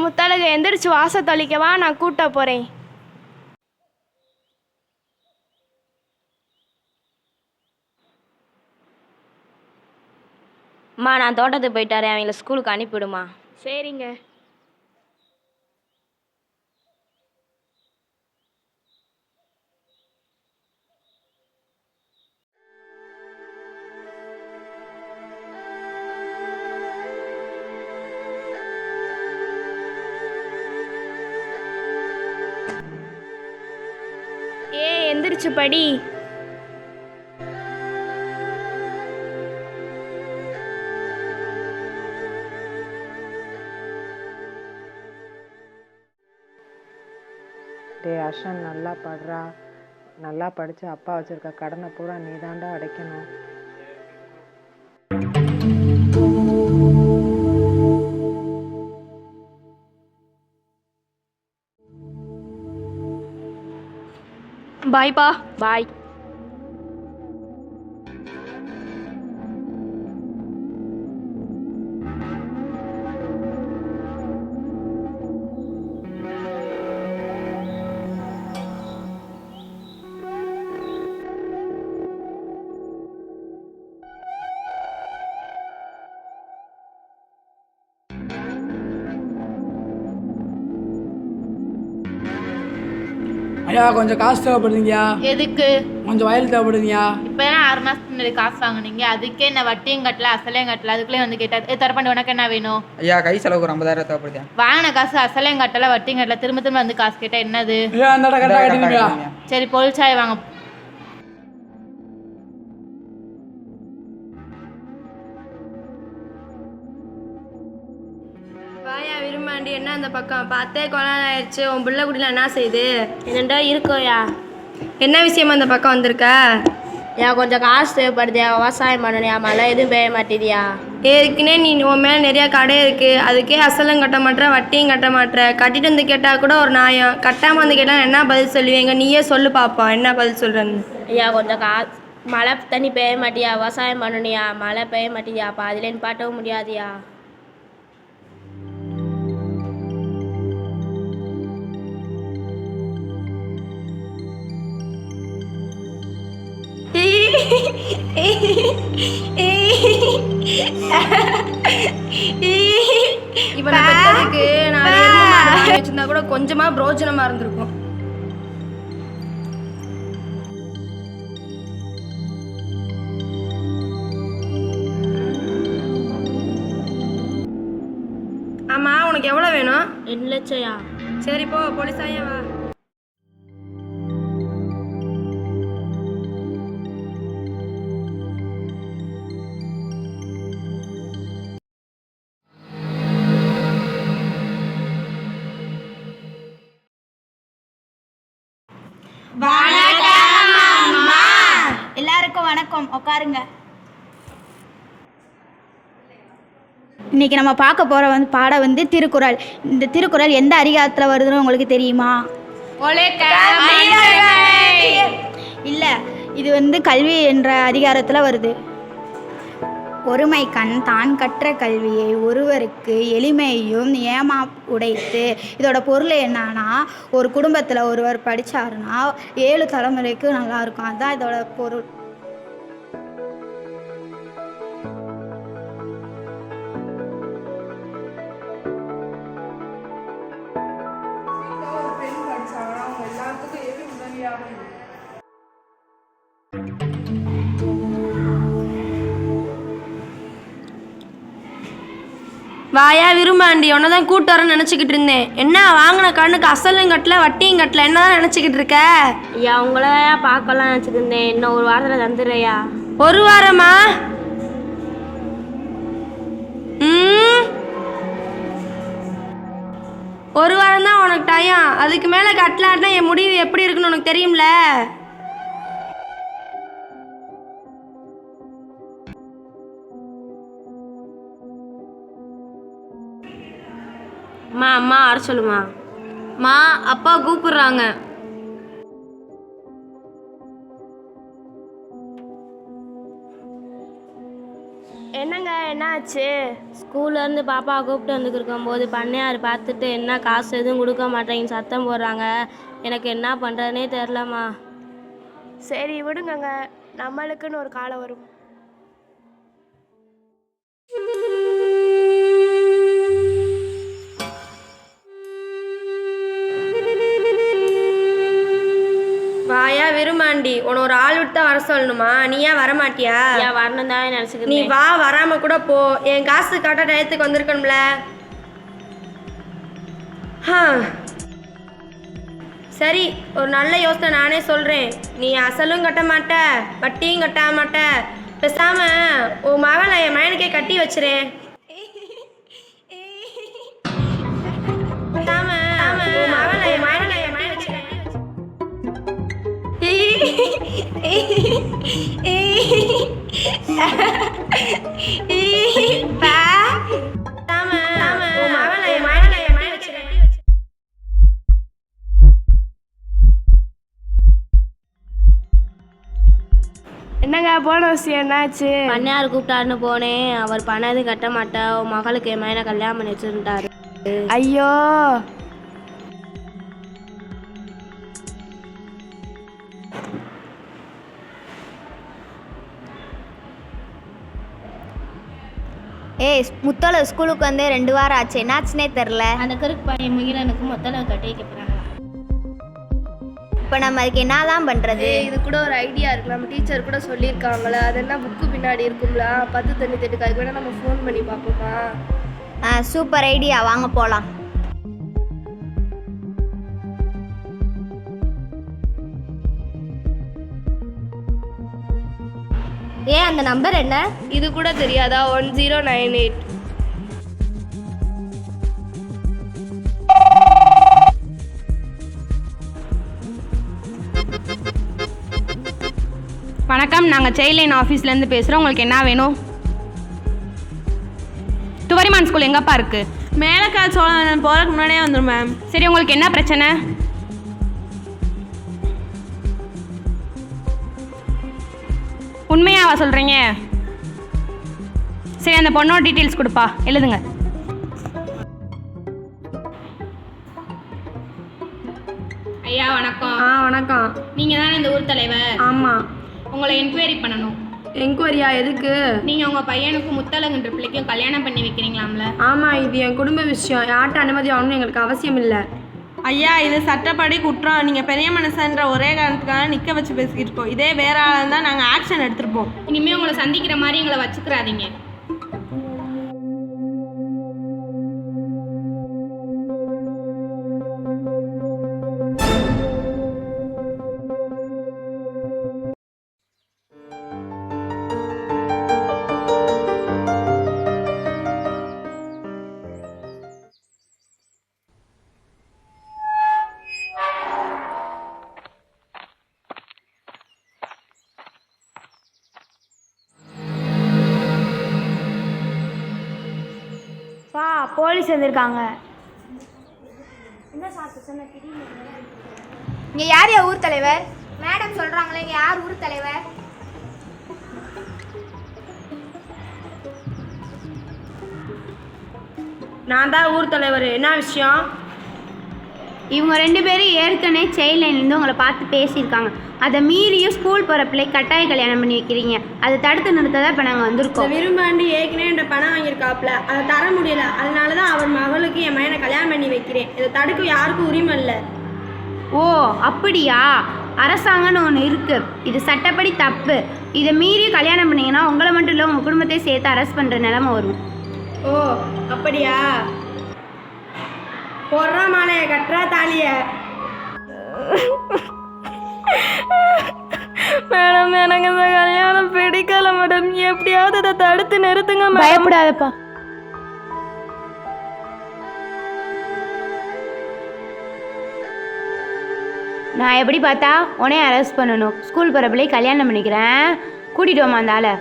முத்தழகு எந்திரிச்சு வாச தொலைக்கவா, நான் கூட்ட போகிறேன். அம்மா நான் தோட்டத்துக்கு போயிட்டாரேன், அவங்கள ஸ்கூலுக்கு அனுப்பிவிடுமா. சரிங்க. எந்திரிச்சு படி. டே அர்ஷன், நல்லா படுறா. நல்லா படித்து அப்பா வச்சுருக்க கடனை பூரா நீ தாண்டா அடைக்கணும். பாய்ப்பா. பாய். ஐயா கொஞ்சம் காசு தேவைப்படுதுங்கய்யா. எதுக்கு? கொஞ்சம் வயல் தேவைப்படுதுங்கய்யா. இப்போ 6 மாதத்துக்கு முன்னாடி காசு வாங்கினீங்க, அதுக்கே என்ன வட்டியும் கட்டல அசலையும் கட்டல, அதுக்குள்ளே வந்து கேட்டா தரப்பண்டி உனக்கு என்ன வேணும்? ஐயா கை செலவுக்கு ஒரு 50,000 தேவைப்படுது. வாங்கின காசு அசலையும் கட்டல வட்டியும் கட்டல, திரும்ப திரும்ப வந்து காசு கேட்டால் என்னது? ஐயா அந்த கரெக்டாக கட்டிடுங்கய்யா. சரி பொழிச்சாய் வாங்க. வாயா விரும்பாண்டி, என்ன அந்த பக்கம் பார்த்தே கொலை ஆயிடுச்சு. உன் பிள்ளை குடியில் என்ன செய்யுது? என்னண்டா இருக்கோயா? என்ன விஷயமா அந்த பக்கம் வந்திருக்க? கொஞ்சம் காசு தேவைப்படுதியா, விவசாயம் பண்ணணியா, மழை எதுவும் பெய்ய மாட்டேதியா. ஏற்கனவே நீ உன் மேலே நிறையா கடை இருக்குது, அதுக்கே அசலும் கட்ட மாட்டேற வட்டியும் கட்ட மாட்டேற. கட்டிட்டு வந்து கேட்டால் கூட ஒரு நியாயம், கட்டாமல் வந்து கேட்டால் என்ன பதில் சொல்லுவீங்க? நீயே சொல்லு பாப்பா, என்ன பதில் சொல்கிறேன்னு. கொஞ்சம் காசு, மழை தண்ணி பெய்ய மாட்டியா, விவசாயம் பண்ணணியா, மழை பெய்ய மாட்டேதியா, பாதிலேன்னு பாட்டவும் முடியாதியா. இவனை பெற்றதுக்கு நான் எருமை மாடு வாங்கி வச்சிருந்தா கூட கொஞ்சமா பிரோஜனமா இருந்திருக்கும். ஆமா, உனக்கு எவ்வளவு வேணும்? 2 லட்சம்யா. சரி போ, போலீஸாயா வா. எல்லாருக்கும் வணக்கம், உட்காருங்க. இன்னைக்கு நம்ம பார்க்க போகிற பாடம் திருக்குறள். இந்த திருக்குறள் எந்த அதிகாரத்தில் வருதுன்னு உங்களுக்கு தெரியுமா? இல்லை, இது கல்வி என்ற அதிகாரத்தில் வருது. ஒருமை கண் தான் கற்ற கல்வியை ஒருவருக்கு எளிமையும் ஏமா உடைத்து. இதோட பொருள் என்னன்னா, ஒரு குடும்பத்தில் ஒருவர் படித்தாருன்னா 7 தலைமுறைக்கு நல்லாயிருக்கும். அதுதான் இதோட பொருள். வாயா விரும்பாண்டி, உன்னை தான் கூட்டு வரேன்னு நினச்சிக்கிட்டு இருந்தேன். என்ன வாங்கின கண்ணுக்கு அசலும் கட்டல வட்டியும் கட்டல, என்ன தான் நினச்சிக்கிட்டு இருக்க? உங்களையா பார்க்கலாம் நினச்சிட்டு இருந்தேன். இன்னும் 1 வாரத்தில் தந்துடுறையா? 1 வாரமா? ஒரு வாரம் தான் உனக்கு டைம். அதுக்கு மேலே கட்டலாட்டினா என் முடிவு எப்படி இருக்குன்னு உனக்கு தெரியும்ல. அம்மா வர சொல்லுமா. அப்பா கூப்பிடுறாங்க. என்னங்க என்னாச்சு? ஸ்கூல்லேருந்து பாப்பா கூப்பிட்டு வந்துருக்கும் போது பண்ணையார் பார்த்துட்டு என்ன காசு எதுவும் கொடுக்க மாட்டேங்கன்னு சத்தம் போடுறாங்க. எனக்கு என்ன பண்ணுறதுனே தெரிலம்மா. சரி விடுங்கங்க, நம்மளுக்குன்னு ஒரு காலம் வரும். வாயா விரும்பாண்டி, உன்னை ஒரு ஆள் விட்டு தான் வர சொல்லணுமா? நீ ஏன் வரமாட்டியா? ஏன் வரணும் தான் நீ நினச்சிக்கிறேன். வா, வராம கூட போ. என் காசு கரெக்டாக டயத்துக்கு வந்திருக்கணும்ல. சரி, ஒரு நல்ல யோசனை நானே சொல்கிறேன். நீ அசலும் கட்ட மாட்ட, வட்டியும் கட்ட மாட்ட. பேசாம உன் மகளை என் மகனுக்கே கட்டி வச்சிரேன். பேசாம உன் மகளை என் மகனை என் மகன் வச்சிரேன். என்னங்க போன விஷயம் என்னாச்சு? பண்ணையார் கூப்பிட்டாருன்னு போனேன். அவர் பணம் எதுவும் கட்ட மாட்டேன், உன் மகளுக்கு என் மகனை கல்யாணம் பண்ணி வச்சுருந்தாரு. ஐயோ, முத்தோல ஸ்கூலுக்கு வந்து 2 வாரம் ஆச்சு, என்னாச்சுன்னே தெரில. அந்த கருக்கு பையன் முகிலனுக்கு மொத்தம் கட்டி வைக்கிறாங்க. இப்போ நம்ம அதுக்கு என்னதான் பண்ணுறது? இது கூட ஒரு ஐடியா இருக்கு. நம்ம டீச்சர் கூட சொல்லியிருக்காங்களே, அது என்ன புக்கு பின்னாடி இருக்கும்ல, 10 தண்ணி தட்டுக்கு. அதுக்கு வேணா நம்ம ஃபோன் பண்ணி பார்ப்போமா? சூப்பர் ஐடியா, வாங்க போகலாம். அந்த நம்பர் என்ன? இது கூட தெரியாதா? 1098. வணக்கம், நாங்கள் சைல்ட் லைன் ஆஃபீஸ்லேருந்து பேசுகிறோம். உங்களுக்கு என்ன வேணும்? துவரிமான் ஸ்கூல் எங்கப்பா இருக்குது? மேலக்கால் சோழன் போகிறதுக்கு முன்னாடியே வந்துடும் மேம். சரி, உங்களுக்கு என்ன பிரச்சனை? உண்மையாவா சொல்கிறீங்க? சரி, அந்த பொண்ணோட டீட்டெயில்ஸ் கொடுப்பா, எழுதுங்க. ஐயா வணக்கம். வணக்கம். நீங்கள் தானே இந்த ஊர் தலைவர்? ஆமாம். உங்களை என்கொயரி பண்ணணும். என்கொயரியா? எதுக்கு? நீங்கள் உங்கள் பையனுக்கும் முத்தழகுன்ற பிள்ளைக்கும் கல்யாணம் பண்ணி வைக்கிறீங்களாம்ல? ஆமாம், இது என் குடும்ப விஷயம். யார்கிட்ட அனுமதி ஆகணும்னு எங்களுக்கு அவசியம் இல்லை. ஐயா, இது சட்டப்படி குற்றம். நீங்கள் பெரிய மனுஷன்ற ஒரே காரணத்துக்காக நிற்க வச்சு பேசிக்கிட்டு இருக்கோம். இதே வேற ஆளாக இருந்தால் நாங்கள் ஆக்ஷன் எடுத்துருப்போம். இனிமேல் உங்களை சந்திக்கிற மாதிரி எங்களை வச்சுக்கிறாதீங்க. போலீஸ் வந்திருக்காங்க. இங்கே யார் ஊர் தலைவர்? மேடம் சொல்கிறாங்களே, இங்கே யார் ஊர் தலைவர்? நான் தான் ஊர் தலைவர். என்ன விஷயம்? இவங்க 2 பேரும் ஏற்கனவே சைல்ட் லைன்லேருந்து உங்களை பார்த்து பேசியிருக்காங்க. அதை மீறியும் ஸ்கூல் போகிற பிள்ளை கட்டாய கல்யாணம் பண்ணி வைக்கிறீங்க. அதை தடுத்து நிறுத்த தான் இப்போ நாங்கள் வந்திருக்கோம். விரும்பாண்டி ஏற்கனவே என்ற பணம் வாங்கியிருக்காப்புல, அதை தர முடியல. அதனால தான் அவர் மகளுக்கு என் மகனை கல்யாணம் பண்ணி வைக்கிறேன். இதை தடுக்க யாருக்கும் உரிமை இல்லை. ஓ அப்படியா? அரசாங்கம்னு ஒன்று இருக்குது, இது சட்டப்படி தப்பு. இதை மீறி கல்யாணம் பண்ணிங்கன்னா உங்களை மட்டும் இல்லை, உங்கள் குடும்பத்தை சேர்த்து அரெஸ்ட் பண்ணுற நிலைமை வரும். ஓ அப்படியா? போடுறா மாலையை, கட்டுறா தாலியை. மேடம், எனக்கு இந்த கல்யாணம் பிடிக்கல மேடம். எப்படியாவது அதை தடுத்து நிறுத்துங்க. பயப்படாதப்பா. நான் எப்படி பார்த்தா உடனே அரெஸ்ட் பண்ணணும். ஸ்கூல் போகிற பிள்ளை கல்யாணம் பண்ணிக்கிறேன். கூட்டிகிட்டு வாமா அந்த ஆளை.